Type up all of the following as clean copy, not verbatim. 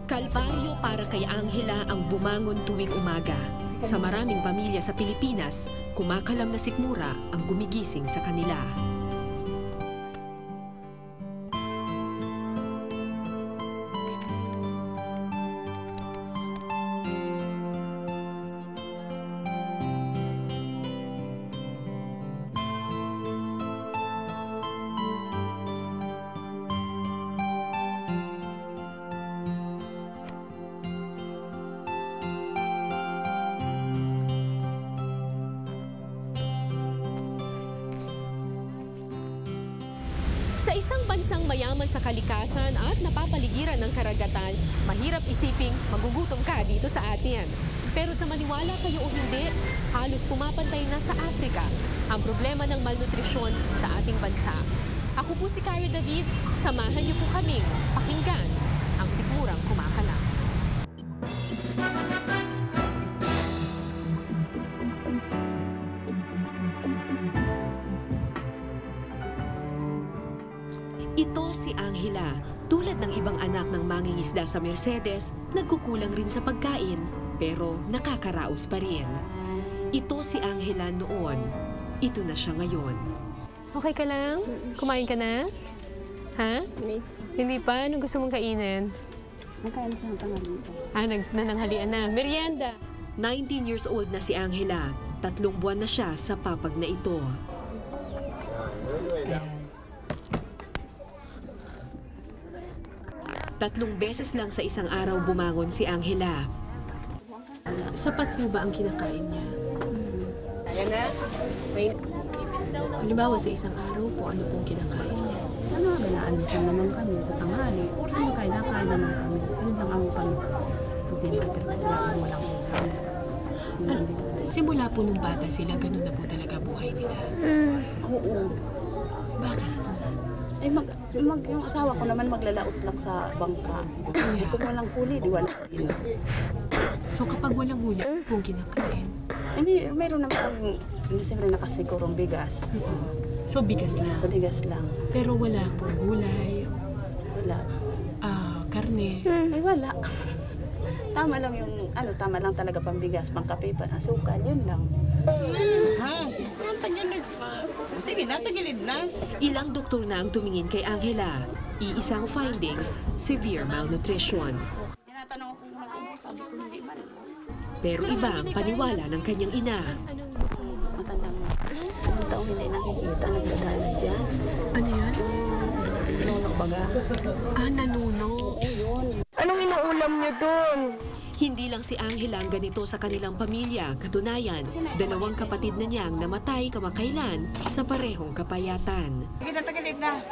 Kalbaryo para kay Angela ang bumangon tuwing umaga. Sa maraming pamilya sa Pilipinas, kumakalam na sikmura ang gumigising sa kanila. Sa isang bansang mayaman sa kalikasan at napapaligiran ng karagatan, mahirap isiping magugutom ka dito sa atin. Pero sa maniwala kayo o hindi, halos pumapantay na sa Africa ang problema ng malnutrisyon sa ating bansa. Ako po si Carrie David, samahan niyo po kaming pakinggan ang sikmurang kumakalam. Ito si Angela. Tulad ng ibang anak ng mangingisda sa Mercedes, nagkukulang rin sa pagkain, pero nakakaraos pa rin. Ito si Angela noon. Ito na siya ngayon. Okay ka lang? Kumain ka na? Ha? Hindi. Hindi pa? Anong gusto mong kainin? Nakain siya ng tanghalian. Nananghalian na. Merienda! 19 years old na si Angela. 3 buwan na siya sa papag na ito. Tatlong beses lang sa isang araw bumangon si Angela. Sapat po ba ang kinakain niya? Ayan na. Halimbawa sa isang araw po, ano pong kinakain niya? Sana galaan siya naman kami sa tanghali. O rin nakain naman kami. Yun lang ang kami. Problema pero walang ulam. Simula po nung bata sila, ganun na po talaga buhay nila. Oo. Bakit? Eh, yung asawa ko naman maglalaot lang sa bangka. Dito mo lang huli, di wala huli. So kapag walang huli, ano pong kinakain? Eh, mayroon naman siyempre nakasigurong bigas. So bigas lang? Sa bigas lang. Pero wala pong gulay? Wala. Karne? Eh, wala. Tama lang yung, tama lang talaga pambigas, pangkape, asukal, yun lang. Ha? Tagilid pa. Sige na, tagilid na. Ilang doktor na ang tumingin kay Angela. Iisang findings, severe malnutrition. Tinatanong ako kung mag-ubos, sabi ko hindi man. Pero iba ang paniwala ng kanyang ina. Matanda mo. Ilang taong hindi nakikita, nagdadala dyan. Ano yan? Nuno baga. Nanuno. Yun. Anong inuulam niyo doon? Hindi lang si Angela ang ganito sa kanilang pamilya. Katunayan, 2 kapatid na niyang namatay kamakailan sa parehong kapayatan. Sige na, tagilid na.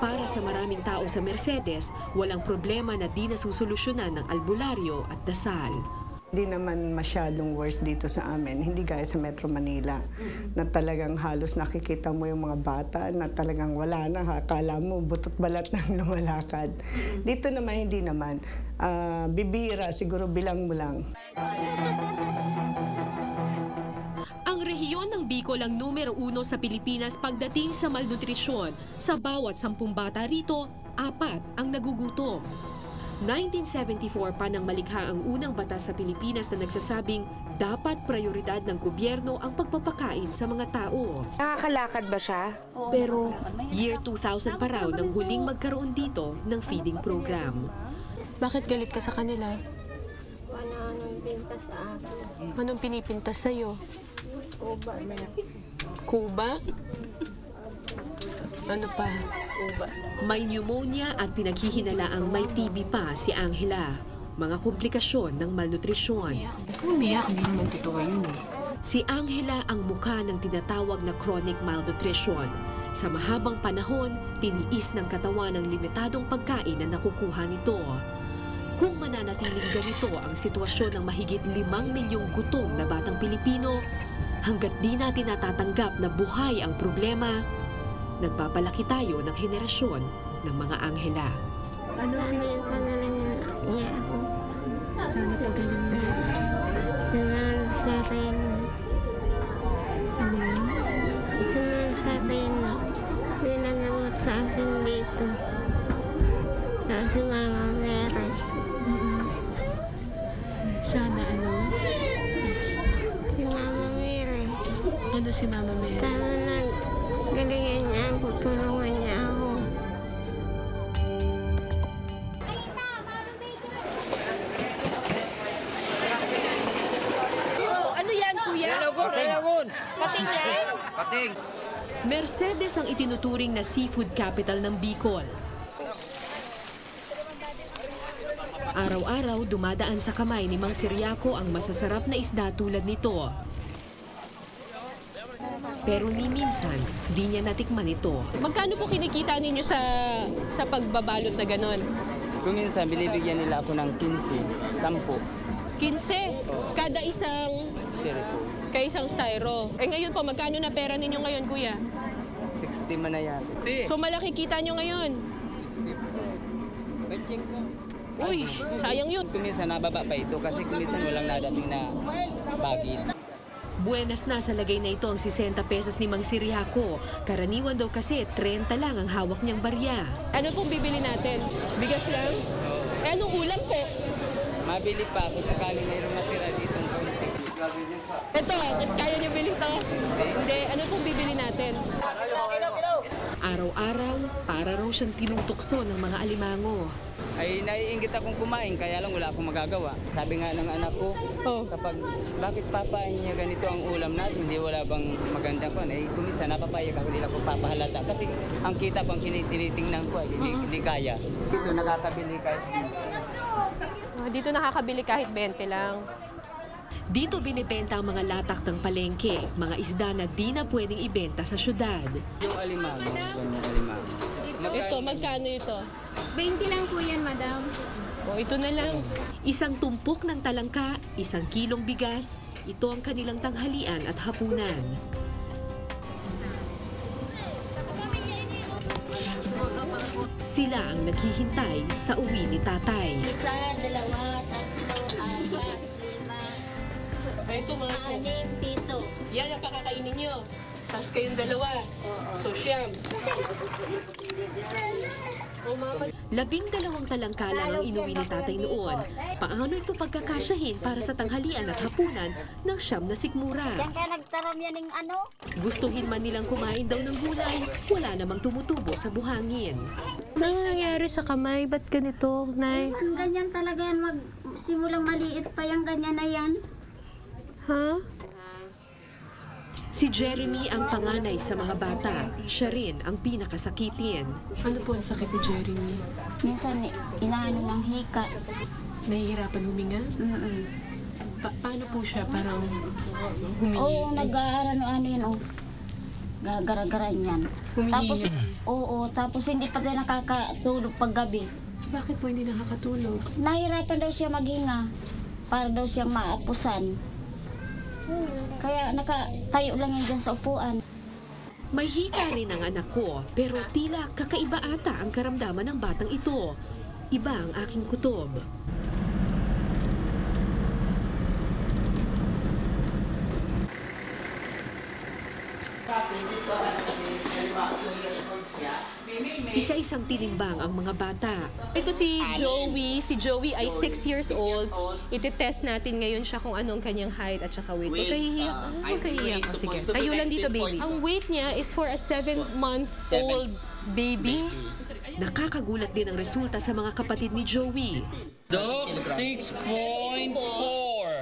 Para sa maraming tao sa Mercedes, walang problema na di nasusolusyonan ng albularyo at dasal. Hindi naman masyadong worse dito sa amin, hindi gaya sa Metro Manila, na talagang halos nakikita mo yung mga bata na talagang wala na, akala mo butot balat nang lumalakad. Dito naman, hindi naman. Bibira, siguro bilang mo lang. Ang rehiyon ng Bicol ang numero 1 sa Pilipinas pagdating sa malnutrisyon. Sa bawat 10 bata rito, 4 ang nagugutom. 1974 pa nang malikha ang unang batas sa Pilipinas na nagsasabing dapat prioridad ng gobyerno ang pagpapakain sa mga tao. Nakakalakad ba siya? Pero year 2000 pa raw nang huling magkaroon dito ng feeding program. Bakit galit ka sa kanila? Anong pintas sa akin? Anong pinipintas sa'yo? Kuba. Kuba? Ano pa? Kuba. May pneumonia at pinaghihinalaang may TB pa si Angela. Mga komplikasyon ng malnutrisyon. Umiyak, hindi naman totoo yun eh. Si Angela ang mukha ng tinatawag na chronic malnutrition. Sa mahabang panahon, tiniis ng katawan ang limitadong pagkain na nakukuha nito. Kung mananatiling ganito ang sitwasyon ng mahigit 5 milyong gutom na batang Pilipino, hanggat di natin natatanggap na buhay ang problema, nagpapalaki tayo ng henerasyon ng mga Angela. Sana yung pangalan niya ako. Sana pagaling niya. Sana sa rin. Ano yun? Sana sa rin. Pinangamot sa akin dito. Sa si Mama Mary. Sana ano? Si Mama Mary. Ano si Mama Mary? Sana galingan niya ako, tulungan niya ako. Mercedes ang itinuturing na seafood capital ng Bicol. Araw-araw dumadaan sa kamay ni Mang Ciriaco ang masasarap na isda tulad nito. Pero ni minsan, di niya natikman ito. Magkano po kinikita ninyo sa pagbabalot na ganon? Kung minsan, binibigyan nila ako ng 15, 10. 15? Kada isang Styrofoam. isang styro. Eh ngayon po, magkano na pera ninyo ngayon, kuya? 60 man na yan. So malaki kita nyo ngayon? Uy, sayang yun. Kung minsan, nababa pa ito kasi kung minsan walang nadating na bagit. Buenas na sa lagay na ito ang 60 pesos ni Mang Ciriaco. Karaniwan daw kasi 30 lang ang hawak niyang barya. Ano pong bibili natin? Bigas lang? Eh anong ulam po? Mabili pa kung sakali mayroong matira dito ng konti. Ito, kaya nyo biling to? Hindi. Ano pong bibili natin? Araw-araw, para raw siyang tinutukso ng mga alimango. Ay naiinggit akong kumain kaya lang wala akong magagawa. Sabi nga ng anak ko, bakit papain niya ganito ang ulam natin? Hindi wala bang magandang kon? Eh kung minsan napapayag ako nila kung papahalata. Kasi ang kita ko, ang tinitingnan ko, hindi kaya. Dito nakakabili kahit Dito nakakabili kahit 20 lang. Dito binibenta ang mga latak ng palengke, mga isda na di na pwedeng ibenta sa syudad. yung alimango, ganyan alimango. Ito, magkano ito? 20 lang po yan, madam. O, ito na lang. Isang tumpok ng talangka, 1 kilong bigas, ito ang kanilang tanghalian at hapunan. Sila ang naghihintay sa uwi ni tatay. Isa, dalawa, tatlo, apat, lima, Ito mga po. anim, pito. Yan ang pakakainin nyo. Tapos kayong dalawa. So, siyam. O, mama. 12 talangka lang ang inuwi ni tatay noon. Paano ito pagkakasyahin para sa tanghalian at hapunan ng 9 na sikmura? Yan kaya nagtaram yan ng ano? Gustuhin man nilang kumain daw ng gulay, wala namang tumutubo sa buhangin. Ano nangyayari sa kamay? Ba't ganito, Nay? Ang ganyan talaga yan, simulang maliit pa yung ganyan na yan. Ha? Si Jeremy ang panganay sa mga bata. Siya rin ang pinakasakitin. Ano po ang sakit ni Jeremy? Minsan, inaano ng hika. Nahihirapan huminga? Paano po siya parang humingi? Oo, nag-ano yan, oh. Gagara-garan yan. Humingi Tapos, niya? tapos hindi pa tayo nakakatulog paggabi. Bakit po hindi nakakatulog? Nahirapan daw siya maghinga para daw siyang maapusan. Kaya nakatayo lang yan dyan sa upuan. May hika rin ang anak ko, pero tila kakaiba ata ang karamdaman ng batang ito. Iba ang aking kutob. Isa-isang tinimbang ang mga bata. Ito si Joey. Si Joey ay 6 years old. Iti-test natin ngayon siya kung anong kanyang height at saka weight. Huwag kahihiyak. Huwag kahihiyak. Sige. Tayo lang dito, baby. Ang weight niya is for a 7-month-old baby. Nakakagulat din ang resulta sa mga kapatid ni Joey. Dok, 6.4.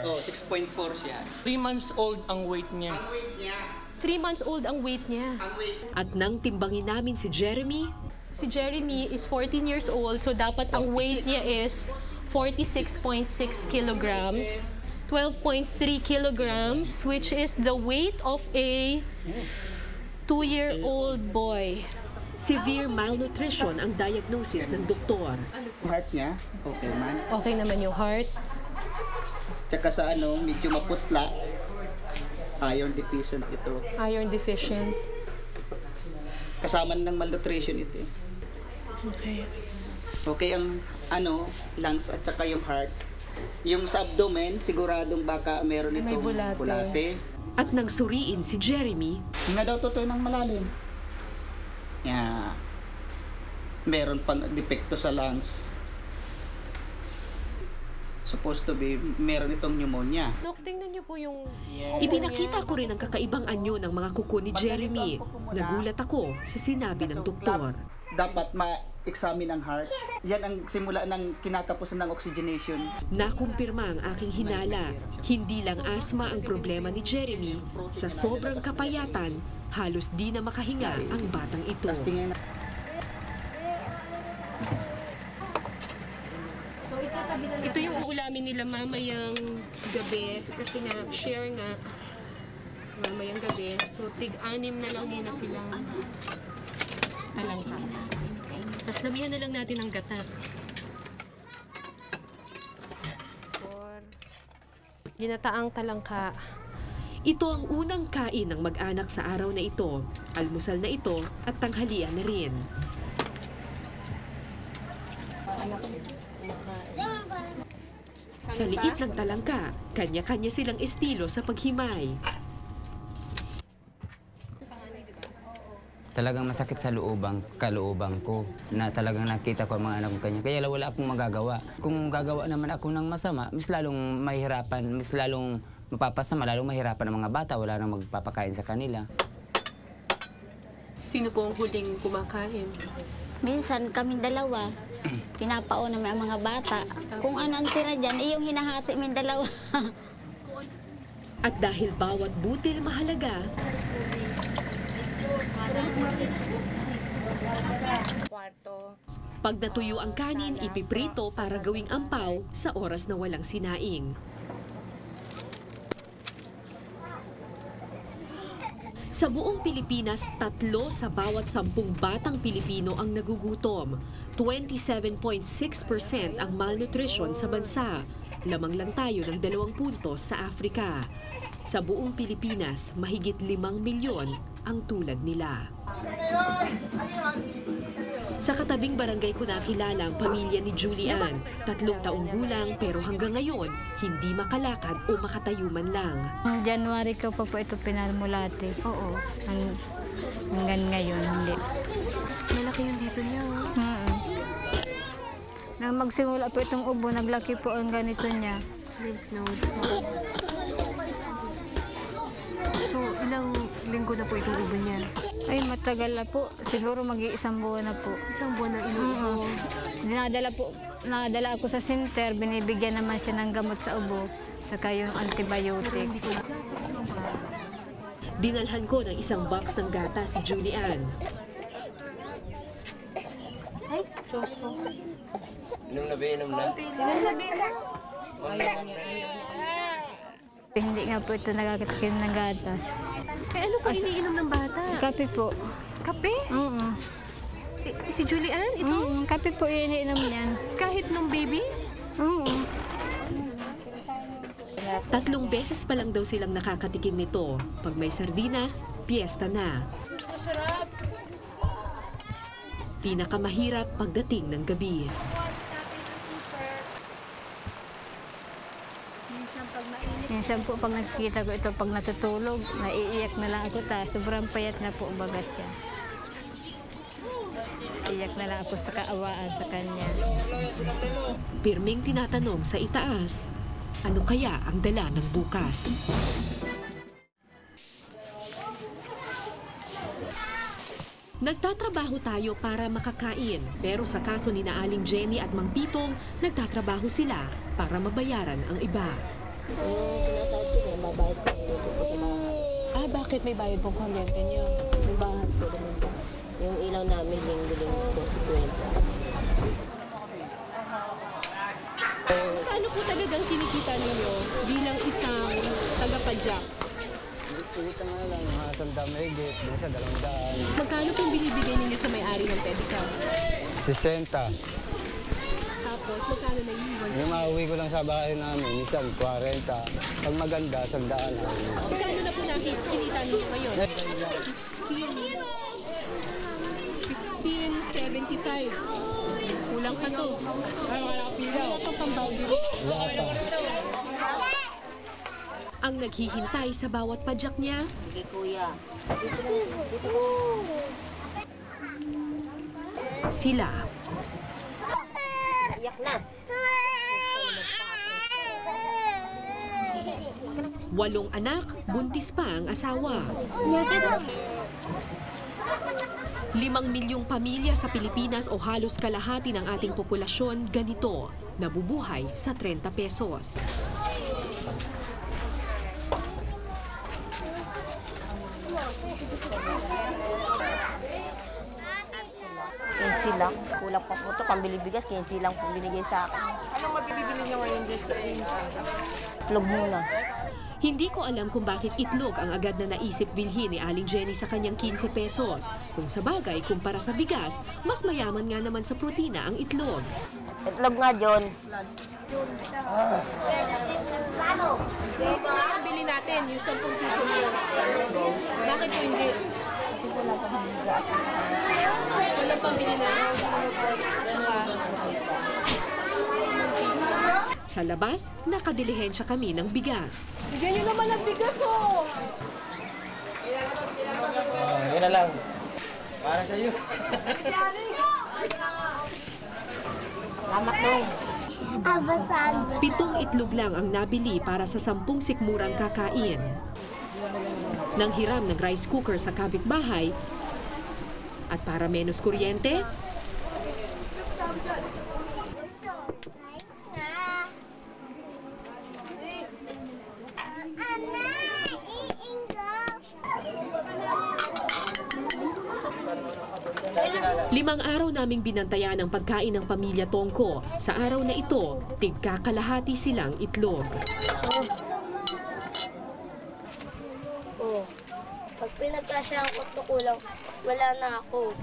Oh, 6.4 siya. 3 months old ang weight niya. 3 months old ang weight niya. At nang timbangin namin si Jeremy, Si Jeremy is 14 years old, so dapat ang weight niya is 46.6 kilograms, 12.3 kilograms, which is the weight of a 2-year-old boy. severe malnutrition ang diagnosis ng doktor. Heart niya, okay man. Okay naman yung heart. Tsaka sa medyo maputla. Iron deficient ito. Iron deficient. Kasama ng malnutrition ito. Okay. Okay ang lungs at saka yung heart. Yung sa abdomen, siguradong baka meron May itong bulate. At nang suriin si Jeremy, Nga daw totoo ng malalim. Meron pang depekto sa lungs. supposed to be meron itong pneumonia. Dok, tingnan niyo po yung... Ipinakita ko rin ang kakaibang anyo ng mga kuko ni Jeremy. Nagulat ako sa sinabi ng doktor. Dapat ma-examine ang heart. Yan ang simula ng kinakapusan ng oxygenation. Nakumpirma ang aking hinala. Hindi lang asma ang problema ni Jeremy. Sa sobrang kapayatan, halos di na makahinga ang batang ito. Ito yung uulamin nila mamayang gabi. Kasi nga, share nga mamayang gabi. So, tig-anim na lang muna silang talangka. Tapos damihan na lang natin ang gata. Ginataang talangka. Ito ang unang kain ng mag-anak sa araw na ito. Almusal na ito at tanghalian na rin. Sa liit ng talangka, kanya-kanya silang estilo sa paghimay. Talagang masakit sa kalooban ko na talagang nakita ko ang mga anak ko kanya. Kaya wala akong magagawa. Kung gagawa naman ako ng masama, mas lalong mahirapan, mas lalong mapapasama, lalong mahirapan ang mga bata. Wala nang magpapakain sa kanila. Sino po ang huling kumakain? Minsan kaming dalawa, pinapauna may ang mga bata. Kung ano ang tira dyan, yung hinahati min dalawa. At dahil bawat butil mahalaga, pag natuyo ang kanin, ipiprito para gawing ampaw sa oras na walang sinaing. Sa buong Pilipinas, 3 sa bawat 10 batang Pilipino ang nagugutom. 27.6% ang malnutrition sa bansa. Lamang lang tayo ng 2 puntos sa Africa. Sa buong Pilipinas, mahigit 5 milyon ang tulad nila. Sa katabing barangay ko nakilala ang pamilya ni Julian. 3 taong gulang pero hanggang ngayon, hindi makalakad o makatayo man lang. January ko pa po ito pinalmulati. Oo. Hanggang ngayon, hindi. Malaki yung dito niya. Nang magsimula po itong ubo, naglaki po ang ganito niya. Lymph nodes. So, ilang linggo na po itong ubo niya? Ay, matagal na po. Siguro mag-iisang buwan na po. Isang buwan na inuubo. Nadala ako sa center, binibigyan naman siya ng gamot sa ubo, saka yung antibiotic. Dinalhan ko ng isang box ng gata si Julian. Ay, Diyos ko. Inom na ba? Inom na? Ayaw niya. Hindi nga po ito nakakatikim ng gatas. Eh, ano po iniinom ng bata? Kape po. Kape? Oo. Si Julian, ito? Kape po iniinom niyan. Kahit nung baby? Oo. 3 beses pa lang daw silang nakakatikim nito. Pag may sardinas, piyesta na. Pinakamahirap pagdating ng gabi. Minsan po pag nakikita ko ito, pag natutulog, naiiyak na lang ako. Sobrang payat na po baga siya. Iyak na lang ako sa kaawaan sa kanya. Pirming tinatanong sa itaas, ano kaya ang dala ng bukas? Nagtatrabaho tayo para makakain, pero sa kaso ni Aling Jenny at Mang Pitong, nagtatrabaho sila para mabayaran ang iba. Bakit may bayad pong kuryente niyo? May bahan po naman po. Yung ilaw namin, linggo-linggo po, 50. Paano po talagang kinikita ninyo bilang isang tagapadyak? Kita nga lang, mga sandang mahigit, sa 200. Magkano pong binibigay ninyo sa may-ari ng pedicab? 60. Tapos, magkano na iwan? Yung mauwi ko lang sa bahay namin, minsan 40. Pag maganda, 100 na. Magkano na po kinita ninyo ngayon? 15.75. Kulang pa to. Ay, wala ka pila. Wala ka pang bawdi. Wala pa. Ang naghihintay sa bawat padyak niya, Sige, kuya. sila. Iyak na. 8 anak, buntis pa ang asawa. 5 milyong pamilya sa Pilipinas o halos kalahati ng ating populasyon ganito, nabubuhay sa 30 pesos. Lang. Kulang pa po ito, pambili bigas, 15 lang po binigay sa akin. Anong mabibili niyo ngayon dito sa pinsan? Itlog muna. Hindi ko alam kung bakit itlog ang agad na naisip bilhin ni Aling Jenny sa kanyang 15 pesos. Kung sa bagay, kumpara sa bigas, mas mayaman nga naman sa protina ang itlog. Itlog nga, John. Ang bili natin, yung 10 piso mo. Bakit po hindi? Walang pambili na. Sa labas, nakadilihensya kami ng bigas. Bigyan niyo naman ang bigas, oh! Yan na lang. Para sa iyo. Salamat dong. 7 itlog lang ang nabili para sa 10 sikmurang kakain. Nang hiram ng rice cooker sa kapitbahay at para menos kuryente, Limang araw naming binantayan ang pagkain ng pamilya Tongko. Sa araw na ito, tigkakalahati silang itlog. Oh, pag pinagkasya ang kulang, wala na ako.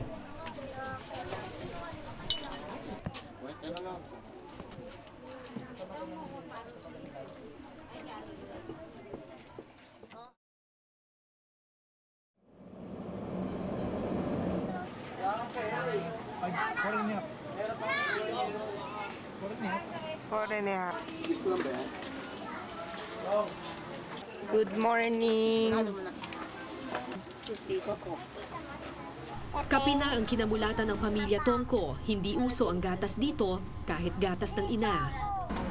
Good morning. Kape na ang kinamulatan ng pamilya Tongko. Hindi uso ang gatas dito, kahit gatas ng ina.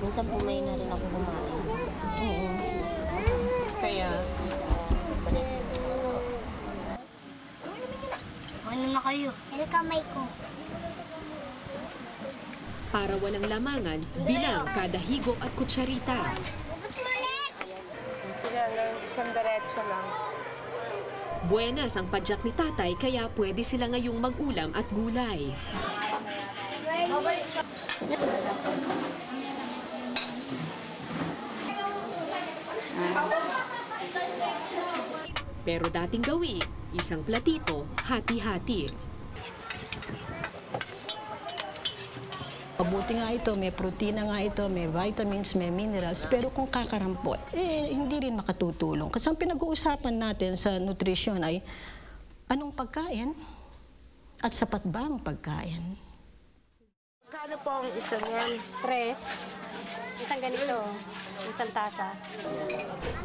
Minsan po may na rin ako kumain. Oo. Kaya? Ano na kayo? Ano kamay ko? Para walang lamangan, bilang kada higop at kutsarita. Isang diretso lang. Buenas ang padyak ni tatay, kaya pwede sila ngayong mag-ulam at gulay. Pero dating gawi, isang platito, hati-hati. Mabuti nga ito, may protina nga ito, may vitamins, may minerals, pero kung kakarampot, hindi rin makatutulong. Kasi ang pinag-uusapan natin sa nutrisyon ay anong pagkain at sapat ba ang pagkain? Kano po ang isa niyan? 3. Isang ganito, isang tasa.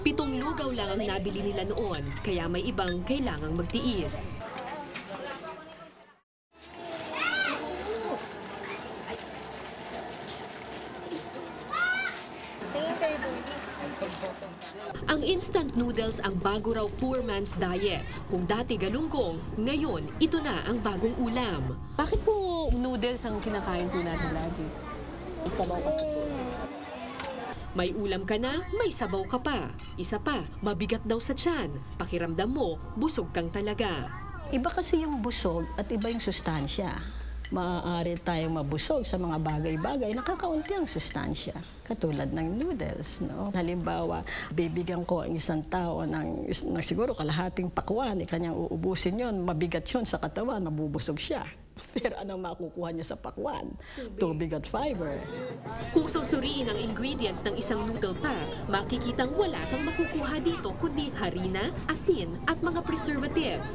7 lugaw lang ang nabili nila noon, kaya may ibang kailangang magtiis. Ang instant noodles ang bago raw poor man's diet. Kung dati galunggong, ngayon ito na ang bagong ulam. Bakit po noodles ang kinakain po natin lagi? Isabaw kasi po. May ulam ka na, may sabaw ka pa. Isa pa, mabigat daw sa tiyan. Pakiramdam mo, busog kang talaga. Iba kasi yung busog at iba yung sustansya. Maaari tayong mabusog sa mga bagay-bagay, nakakaunti ang sustansya. Katulad ng noodles, no? Halimbawa, bibigyan ko ang isang tao ng siguro kalahating pakwan, kanyang uubusin yon, mabigat yon sa katawan, mabubusog siya. Pero anong makukuha niya sa pakwan? Tubig at fiber. Kung susuriin ang ingredients ng isang noodle pack, makikitang wala kang makukuha dito kundi harina, asin at mga preservatives.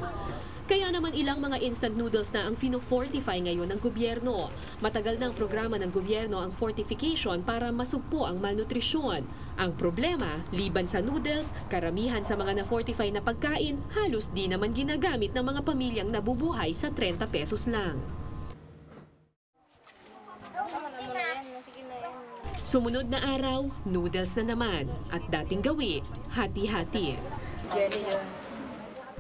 Kaya naman ilang mga instant noodles na ang fino-fortify ngayon ng gobyerno. Matagal na ang programa ng gobyerno ang fortification para masugpo ang malnutrisyon. Ang problema, liban sa noodles, karamihan sa mga na-fortify na pagkain, halos di naman ginagamit ng mga pamilyang nabubuhay sa 30 pesos lang. Sumunod na araw, noodles na naman. At dating gawi, hati-hati.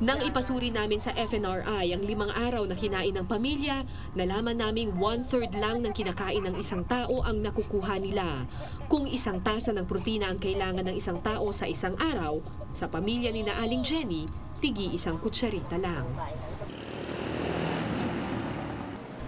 Nang ipasuri namin sa FNRI ang 5 araw na kinain ng pamilya, nalaman naming 1/3 lang ng kinakain ng isang tao ang nakukuha nila. Kung 1 tasa ng protina ang kailangan ng isang tao sa isang araw, sa pamilya ni na Aling Jenny, tigi 1 kutsarita lang.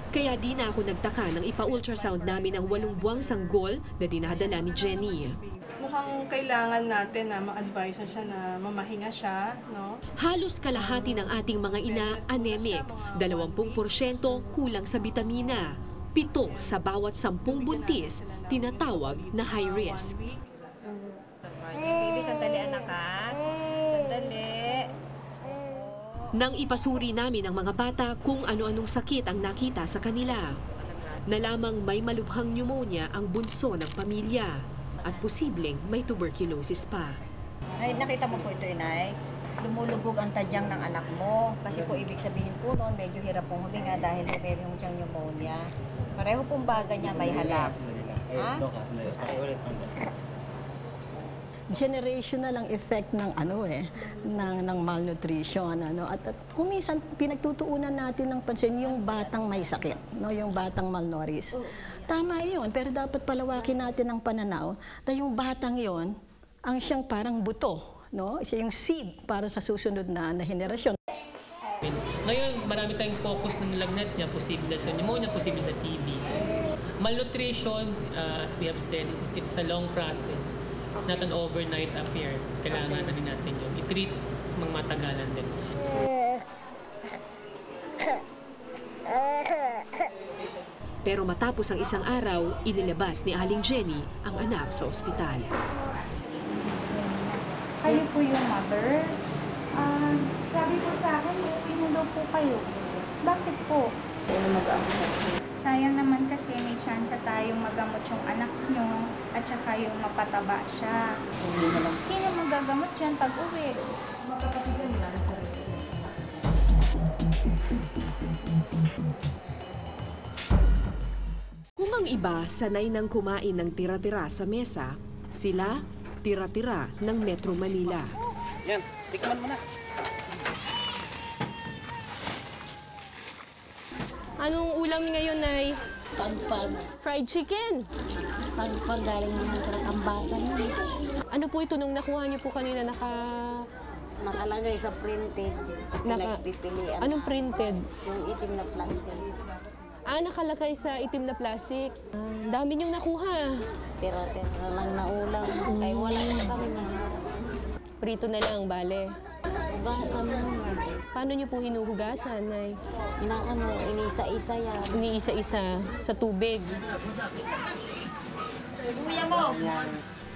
Kaya di na ako nagtaka nang ipa-ultrasound namin ang 8 buwang sanggol na dinadala ni Jenny. Mukhang kailangan natin na ma-advise na siya na mamahinga siya, no? Halos kalahati ng ating mga ina anemic, 20% kulang sa bitamina, 7 sa bawat 10 buntis, tinatawag na high risk. Baby, sandali anak ha. Sandali. Nang ipasuri namin ang mga bata kung ano-anong sakit ang nakita sa kanila. Nalamang may malubhang pneumonia ang bunso ng pamilya at posibleng may tuberculosis pa. Ay, nakita mo po ito, inay. Lumulubog ang tadyang ng anak mo. Kasi po ibig sabihin po noon, medyo hirap pong huminga dahil meron siyang pneumonia. Pareho pong baga niya may halak. Ha? Generational ang effect ng ng malnutrition at kung minsan pinagtutuunan natin ng pansin yung batang may sakit, yung batang malnourished. Tama 'yun, pero dapat palawakin natin ang pananaw na yung batang 'yon ang siyang parang buto, siya yung seed para sa susunod na henerasyon. Ngayon, marami tayong focus ng lagnat niya, posible sa pneumonia, posible sa TB. Malnutrition, as we have said, it's a long process. It's not an overnight affair. Kailangan na rin natin yun. I-treat mga matagalan din. Pero matapos ang 1 araw, inilabas ni Aling Jenny ang anak sa ospital. Kayo po yung mother? Sabi po sa akin, pinulo po kayo. Bakit po? Sayang naman kasi may chance tayong magamot yung anak nyo at saka yung mapataba siya. Sino magagamot yan pag uwi? Kung ang iba sanay nang kumain ng tira-tira sa mesa, sila tira-tira ng Metro Manila. Yan, tikman mo na. Anong ulam ngayon, Nay? Pagpag. Fried chicken? Pagpag, galing naman sa tambakan. Ano po ito nung nakuha niyo po kanina nakalagay sa printed. Pinagpipilian. Anong printed? Yung itim na plastic. Nakalagay sa itim na plastic. Dami niyong nakuha. Tira-tira lang na ulam. Kaya wala na kami na. Prito na lang, bale. Hugasan mo na. Paano niyo po hinuhugasan, Nay? Inisa-isa yan. Iniisa-isa sa tubig. Kuya mo!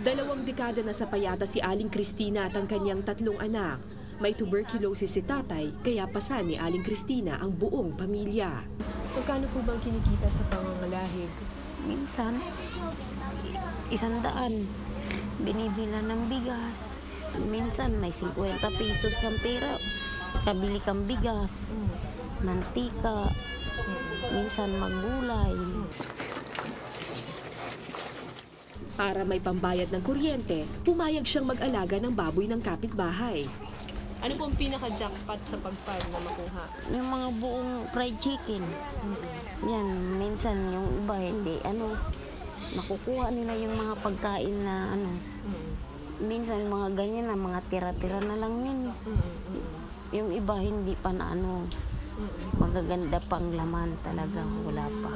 2 dekada na sa payata si Aling Cristina at ang kanyang 3 anak. May tuberculosis si tatay, kaya pasan ni Aling Cristina ang buong pamilya. Magkano po bang kinikita sa pangangalahig? Minsan, 100. Binibila ng bigas. Minsan may 50 pesos kang pera. Kabili kang bigas, mantika, minsan maggulay. Para may pambayad ng kuryente, pumayag siyang mag-alaga ng baboy ng kapitbahay. Ano po ang pinaka-jackpot sa pagpag na makuha? Yung mga buong fried chicken. Yan, minsan yung iba hindi, makukuha nila yung mga pagkain na minsan mga ganyan na, mga tira-tira na lang yan. Yung iba hindi pa na magaganda pang laman talaga, wala pa.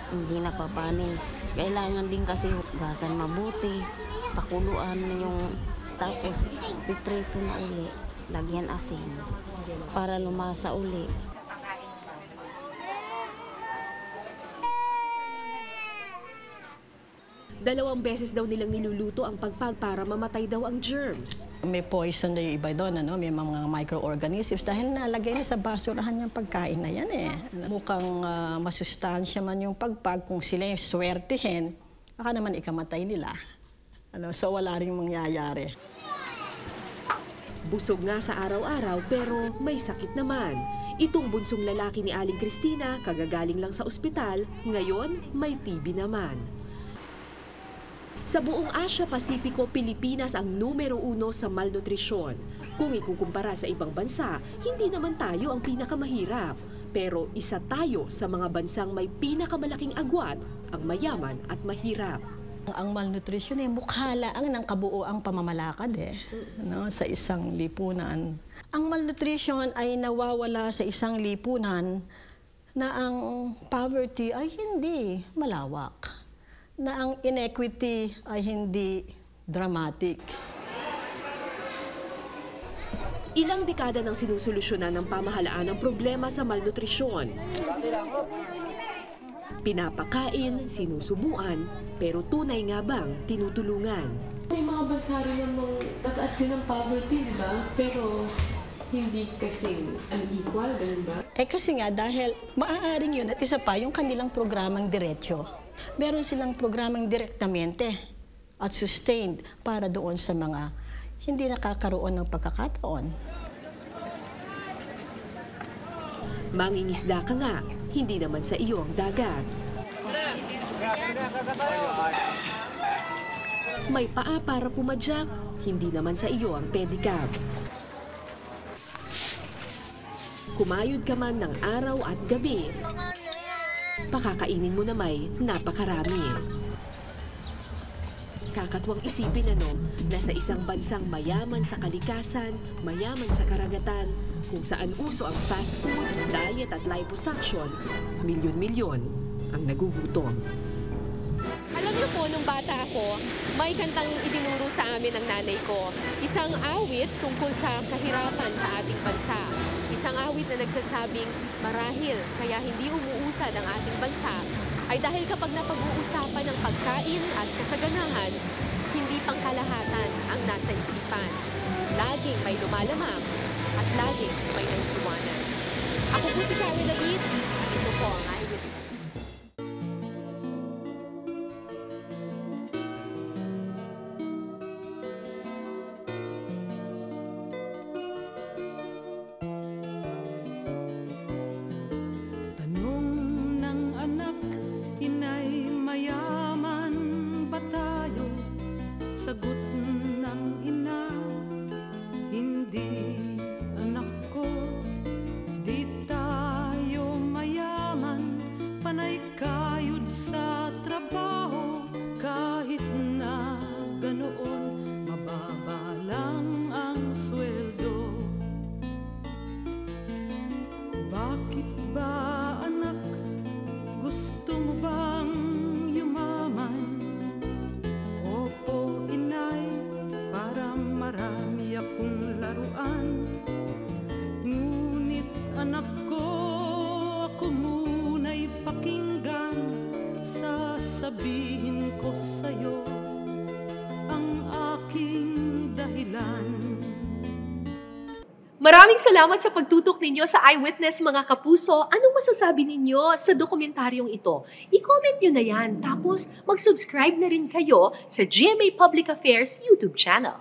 Hindi napapanis. Kailangan din kasi hugasan mabuti, pakuluan yung tapos piprito na uli, lagyan asin para lumasa uli. 2 beses daw nilang niluluto ang pagpag para mamatay daw ang germs. May poison na yung iba doon, may mga microorganisms dahil nalagay na sa basurahan yung pagkain na yan Mukhang masustansya man yung pagpag kung sila yung swertihin, baka naman ikamatay nila. So wala rin mangyayari. Busog nga sa araw-araw pero may sakit naman. Itong bunsong lalaki ni Aling Cristina, kagagaling lang sa ospital, ngayon may TB naman. Sa buong Asia-Pasipiko, Pilipinas ang numero 1 sa malnutrisyon. Kung ikukumpara sa ibang bansa, hindi naman tayo ang pinakamahirap. Pero isa tayo sa mga bansang may pinakamalaking agwat, ang mayaman at mahirap. Ang malnutrition ay mukhalaang ng kabuoang pamamalakad no, sa isang lipunan. Ang malnutrition ay nawawala sa isang lipunan na ang poverty ay hindi malawak, na ang inequity ay hindi dramatic. Ilang dekada nang sinusolusyonan ng pamahalaan ang problema sa malnutrisyon. Pinapakain, sinusubuan, pero tunay nga bang tinutulungan? May mga bansa rin namang mataas din ang poverty, di ba? Pero hindi kasing unequal, ganun ba? Kasi nga dahil maaaring yun at isa pa yung kanilang programang diretsyo. Meron silang programang direktamente at sustained para doon sa mga hindi nakakaroon ng pagkakataon. Mangingisda ka nga, hindi naman sa iyo ang dagat. May paa para pumadyak, hindi naman sa iyo ang pedicab. Kumayod ka man ng araw at gabi, pakakainin mo na may napakarami. Kakatwang isipin na sa isang bansang mayaman sa kalikasan, mayaman sa karagatan, kung saan uso ang fast food, diet at liposuction, milyon-milyon ang nagugutom. Alam niyo po, nung bata ako, may kantang itinuro sa amin ng nanay ko. Isang awit tungkol sa kahirapan sa ating bansa. Isang awit na nagsasabing, marahil kaya hindi umuusad ang ating bansa ay dahil kapag napag-uusapan ng pagkain at kasaganahan, hindi pangkalahatan ang nasa isipan. Laging may lumalamang at laging may naiiwanan. Ako po si Karen David at ito po ang Eyewitness. Tanong ng anak, inay, mayaman ba tayo? Sagot ng ina, hindi anak ko, di tayo mayaman, panay kayod sa trabaho, kahit na ganoon, mababa lang ang sweldo. Bakit ba anak, gusto mo bang yumaman? Opo inay, para marami akong laruan. Ngunit anak ko, ako muna'y pakinggan. Sasabihin ko sa'yo ang aking dahilan. Maraming salamat sa pagtutok ninyo sa Eyewitness, mga kapuso. Anong masasabi ninyo sa dokumentaryong ito? I-comment nyo na yan. Tapos mag-subscribe na rin kayo sa GMA Public Affairs YouTube channel.